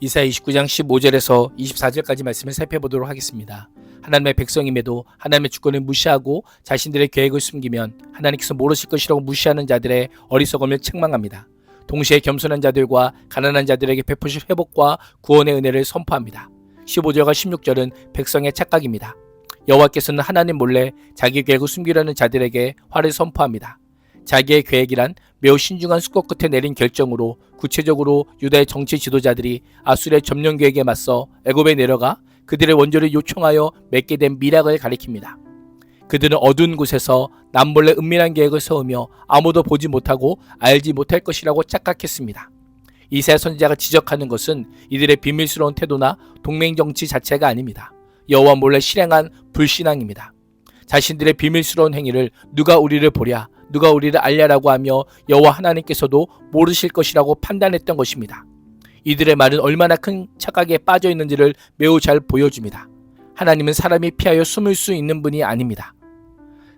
이사야 29장 15절에서 24절까지 말씀을 살펴보도록 하겠습니다. 하나님의 백성임에도 하나님의 주권을 무시하고 자신들의 계획을 숨기면 하나님께서 모르실 것이라고 무시하는 자들의 어리석음을 책망합니다. 동시에 겸손한 자들과 가난한 자들에게 베푸실 회복과 구원의 은혜를 선포합니다. 15절과 16절은 백성의 착각입니다. 여호와께서는 하나님 몰래 자기 계획을 숨기려는 자들에게 화를 선포합니다. 자기의 계획이란 매우 신중한 수고 끝에 내린 결정으로 구체적으로 유다의 정치 지도자들이 아수르의 점령 계획에 맞서 애굽에 내려가 그들의 원조를 요청하여 맺게 된 미락을 가리킵니다. 그들은 어두운 곳에서 남몰래 은밀한 계획을 세우며 아무도 보지 못하고 알지 못할 것이라고 착각했습니다. 이사야 선지자가 지적하는 것은 이들의 비밀스러운 태도나 동맹 정치 자체가 아닙니다. 여호와 몰래 실행한 불신앙입니다. 자신들의 비밀스러운 행위를 누가 우리를 보랴, 누가 우리를 알랴라고 하며 여호와 하나님께서도 모르실 것이라고 판단했던 것입니다. 이들의 말은 얼마나 큰 착각에 빠져 있는지를 매우 잘 보여줍니다. 하나님은 사람이 피하여 숨을 수 있는 분이 아닙니다.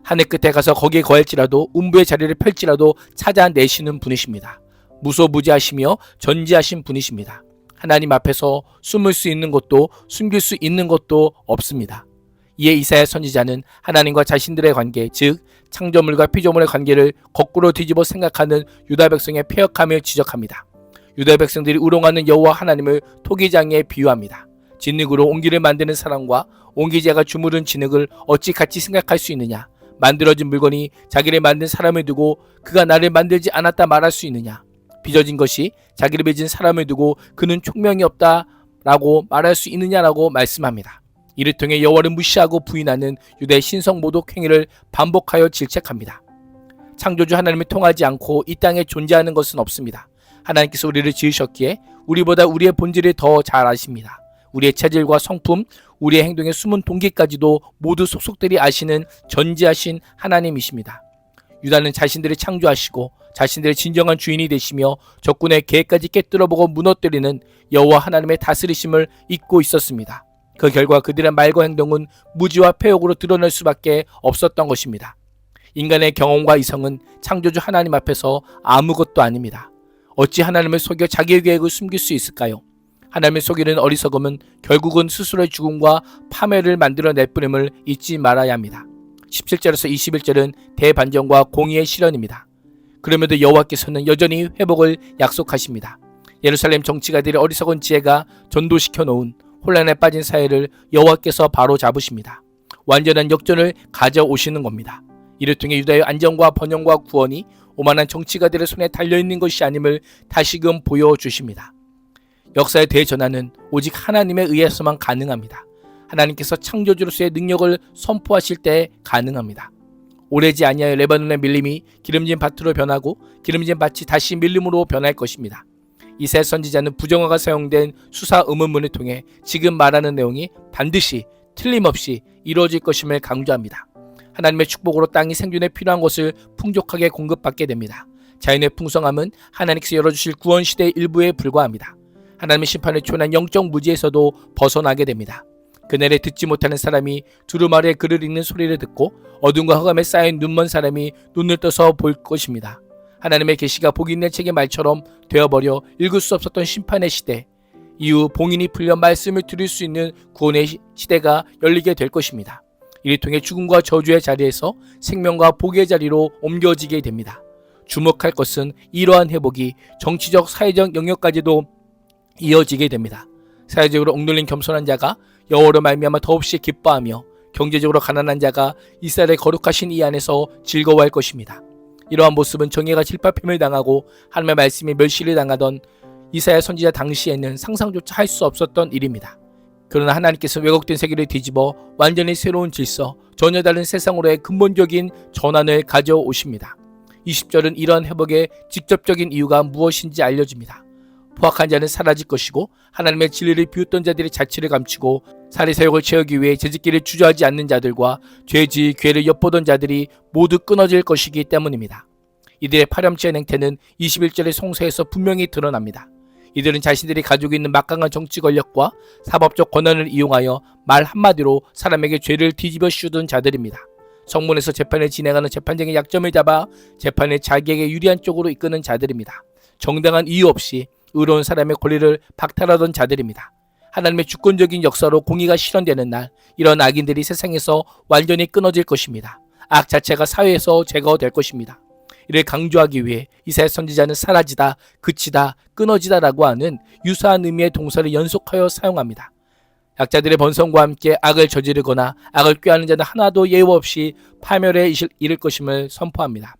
하늘 끝에 가서 거기에 거할지라도 음부의 자리를 펼지라도 찾아내시는 분이십니다. 무소무지하시며 전지하신 분이십니다. 하나님 앞에서 숨을 수 있는 것도 숨길 수 있는 것도 없습니다. 이에 이사야 선지자는 하나님과 자신들의 관계, 즉 창조물과 피조물의 관계를 거꾸로 뒤집어 생각하는 유다 백성의 폐역함을 지적합니다. 유다 백성들이 우롱하는 여호와 하나님을 토기장에 비유합니다. 진흙으로 옹기를 만드는 사람과 옹기제가 주무른 진흙을 어찌 같이 생각할 수 있느냐? 만들어진 물건이 자기를 만든 사람을 두고 그가 나를 만들지 않았다 말할 수 있느냐? 빚어진 것이 자기를 빚은 사람을 두고 그는 총명이 없다라고 말할 수 있느냐라고 말씀합니다. 이를 통해 여호와를 무시하고 부인하는 유다의 신성 모독 행위를 반복하여 질책합니다. 창조주 하나님을 통하지 않고 이 땅에 존재하는 것은 없습니다. 하나님께서 우리를 지으셨기에 우리보다 우리의 본질을 더 잘 아십니다. 우리의 체질과 성품, 우리의 행동의 숨은 동기까지도 모두 속속들이 아시는 전지하신 하나님이십니다. 유다는 자신들을 창조하시고 자신들의 진정한 주인이 되시며 적군의 계획까지 깨뜨려보고 무너뜨리는 여호와 하나님의 다스리심을 잊고 있었습니다. 그 결과 그들의 말과 행동은 무지와 폐역으로 드러날 수밖에 없었던 것입니다. 인간의 경험과 이성은 창조주 하나님 앞에서 아무것도 아닙니다. 어찌 하나님을 속여 자기의 계획을 숨길 수 있을까요? 하나님을 속이는 어리석음은 결국은 스스로의 죽음과 파멸을 만들어낼 뿐임을 잊지 말아야 합니다. 17절에서 21절은 대반전과 공의의 실현입니다. 그럼에도 여호와께서는 여전히 회복을 약속하십니다. 예루살렘 정치가들의 어리석은 지혜가 전도시켜 놓은 혼란에 빠진 사회를 여호와께서 바로 잡으십니다. 완전한 역전을 가져오시는 겁니다. 이를 통해 유다의 안정과 번영과 구원이 오만한 정치가들의 손에 달려있는 것이 아님을 다시금 보여주십니다. 역사의 대전환은 오직 하나님에 의해서만 가능합니다. 하나님께서 창조주로서의 능력을 선포하실 때 가능합니다. 오래지 아니하여 레바논의 밀림이 기름진 밭으로 변하고 기름진 밭이 다시 밀림으로 변할 것입니다. 이사야 선지자는 부정어가 사용된 수사 의문문을 통해 지금 말하는 내용이 반드시 틀림없이 이루어질 것임을 강조합니다. 하나님의 축복으로 땅이 생존에 필요한 것을 풍족하게 공급받게 됩니다. 자연의 풍성함은 하나님께서 열어주실 구원시대의 일부에 불과합니다. 하나님의 심판을 초연한 영적 무지에서도 벗어나게 됩니다. 그날에 듣지 못하는 사람이 두루마리의 글을 읽는 소리를 듣고 어둠과 흑암에 쌓인 눈먼 사람이 눈을 떠서 볼 것입니다. 하나님의 계시가 복이 있는 책의 말처럼 되어버려 읽을 수 없었던 심판의 시대, 이후 봉인이 풀려 말씀을 들을 수 있는 구원의 시대가 열리게 될 것입니다. 이를 통해 죽음과 저주의 자리에서 생명과 복의 자리로 옮겨지게 됩니다. 주목할 것은 이러한 회복이 정치적, 사회적 영역까지도 이어지게 됩니다. 사회적으로 억눌린 겸손한 자가 여호와로 말미암아 더없이 기뻐하며 경제적으로 가난한 자가 이스라엘의 거룩하신 이 안에서 즐거워할 것입니다. 이러한 모습은 정예가 질파됨을 당하고 하나님의 말씀이 멸시를 당하던 이사야 선지자 당시에는 상상조차 할 수 없었던 일입니다. 그러나 하나님께서 왜곡된 세계를 뒤집어 완전히 새로운 질서, 전혀 다른 세상으로의 근본적인 전환을 가져오십니다. 20절은 이러한 회복의 직접적인 이유가 무엇인지 알려줍니다. 포악한 자는 사라질 것이고 하나님의 진리를 비웃던 자들이 자취를 감추고 사리사욕을 채우기 위해 재짓기를 주저하지 않는 자들과 죄지의 기회를 엿보던 자들이 모두 끊어질 것이기 때문입니다. 이들의 파렴치한 행태는 21절의 송서에서 분명히 드러납니다. 이들은 자신들이 가지고 있는 막강한 정치 권력과 사법적 권한을 이용하여 말 한마디로 사람에게 죄를 뒤집어 씌우던 자들입니다. 성문에서 재판을 진행하는 재판장의 약점을 잡아 재판을 자기에게 유리한 쪽으로 이끄는 자들입니다. 정당한 이유 없이 의로운 사람의 권리를 박탈하던 자들입니다. 하나님의 주권적인 역사로 공의가 실현되는 날, 이런 악인들이 세상에서 완전히 끊어질 것입니다. 악 자체가 사회에서 제거될 것입니다. 이를 강조하기 위해 이사야 선지자는 사라지다, 그치다, 끊어지다라고 하는 유사한 의미의 동사를 연속하여 사용합니다. 약자들의 번성과 함께 악을 저지르거나 악을 꾀하는 자는 하나도 예우 없이 파멸에 이를 것임을 선포합니다.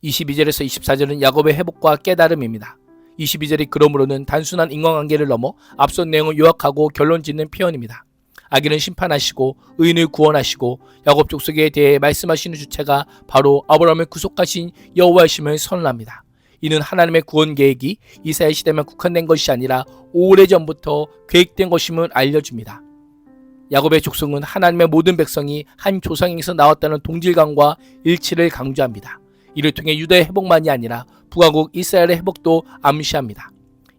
22절에서 24절은 야곱의 회복과 깨달음입니다. 22절이 그러므로는 단순한 인과관계를 넘어 앞선 내용을 요약하고 결론 짓는 표현입니다. 악인은 심판하시고 의인을 구원하시고 야곱 족속에 대해 말씀하시는 주체가 바로 아브라함을 구속하신 여호와이심을 선언합니다. 이는 하나님의 구원 계획이 이스라엘 시대만 국한된 것이 아니라 오래전부터 계획된 것임을 알려줍니다. 야곱의 족속은 하나님의 모든 백성이 한 조상에서 나왔다는 동질감과 일치를 강조합니다. 이를 통해 유다의 회복만이 아니라 북왕국 이스라엘의 회복도 암시합니다.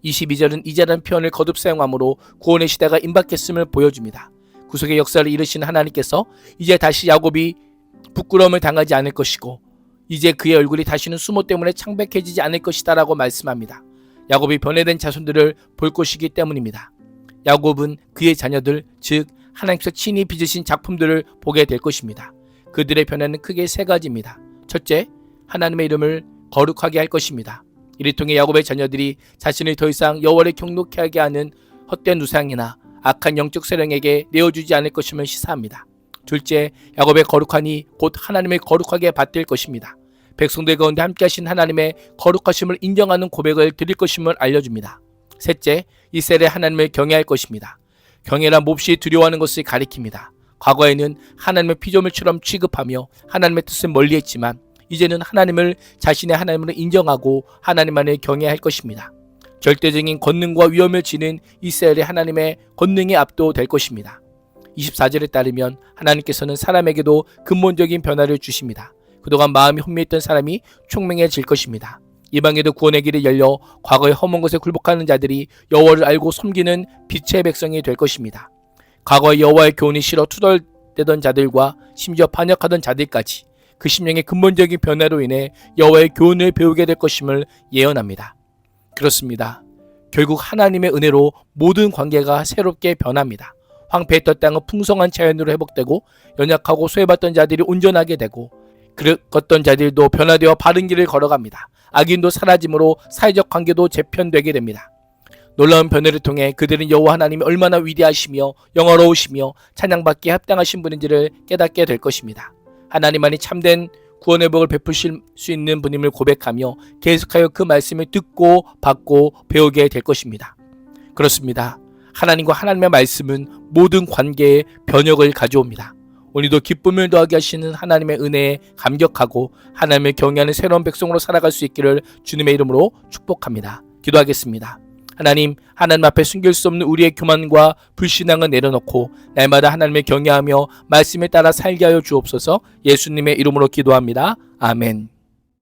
22절은 이제라는 표현을 거듭 사용하므로 구원의 시대가 임박했음을 보여줍니다. 구속의 역사를 이루신 하나님께서 이제 다시 야곱이 부끄러움을 당하지 않을 것이고 이제 그의 얼굴이 다시는 수모 때문에 창백해지지 않을 것이다 라고 말씀합니다. 야곱이 변해된 자손들을 볼 것이기 때문입니다. 야곱은 그의 자녀들, 즉 하나님께서 친히 빚으신 작품들을 보게 될 것입니다. 그들의 변화는 크게 세 가지입니다. 첫째, 하나님의 이름을 거룩하게 할 것입니다. 이를 통해 야곱의 자녀들이 자신을 더 이상 여호와를 경록케 하게 하는 헛된 우상이나 악한 영적 세력에게 내어주지 않을 것임을 시사합니다. 둘째, 야곱의 거룩하니 곧 하나님을 거룩하게 받들 것입니다. 백성들 가운데 함께 하신 하나님의 거룩하심을 인정하는 고백을 드릴 것임을 알려줍니다. 셋째, 이스라엘의 하나님을 경외할 것입니다. 경외란 몹시 두려워하는 것을 가리킵니다. 과거에는 하나님을 피조물처럼 취급하며 하나님의 뜻을 멀리했지만 이제는 하나님을 자신의 하나님으로 인정하고 하나님만을 경외할 것입니다. 절대적인 권능과 위엄을 지닌 이스라엘의 하나님의 권능에 압도될 것입니다. 24절에 따르면 하나님께서는 사람에게도 근본적인 변화를 주십니다. 그동안 마음이 혼미했던 사람이 총명해질 것입니다. 이방에도 구원의 길이 열려 과거의 험한 것에 굴복하는 자들이 여호와를 알고 섬기는 빛의 백성이 될 것입니다. 과거의 여호와의 교훈이 싫어 투덜대던 자들과 심지어 반역하던 자들까지 그 심령의 근본적인 변화로 인해 여호와의 교훈을 배우게 될 것임을 예언합니다. 그렇습니다. 결국 하나님의 은혜로 모든 관계가 새롭게 변합니다. 황폐했던 땅은 풍성한 자연으로 회복되고 연약하고 소외받던 자들이 온전하게 되고 그릇었던 자들도 변화되어 바른 길을 걸어갑니다. 악인도 사라짐으로 사회적 관계도 재편되게 됩니다. 놀라운 변화를 통해 그들은 여호와 하나님이 얼마나 위대하시며 영화로우시며 찬양받기에 합당하신 분인지를 깨닫게 될 것입니다. 하나님만이 참된 구원의 복을 베푸실 수 있는 분임을 고백하며 계속하여 그 말씀을 듣고 받고 배우게 될 것입니다. 그렇습니다. 하나님과 하나님의 말씀은 모든 관계에 변혁을 가져옵니다. 오늘도 기쁨을 더하게 하시는 하나님의 은혜에 감격하고 하나님을 경외하는 새로운 백성으로 살아갈 수 있기를 주님의 이름으로 축복합니다. 기도하겠습니다. 하나님 앞에 숨길 수 없는 우리의 교만과 불신앙을 내려놓고 날마다 하나님을 경외하며 말씀에 따라 살게 하여 주옵소서. 예수님의 이름으로 기도합니다. 아멘.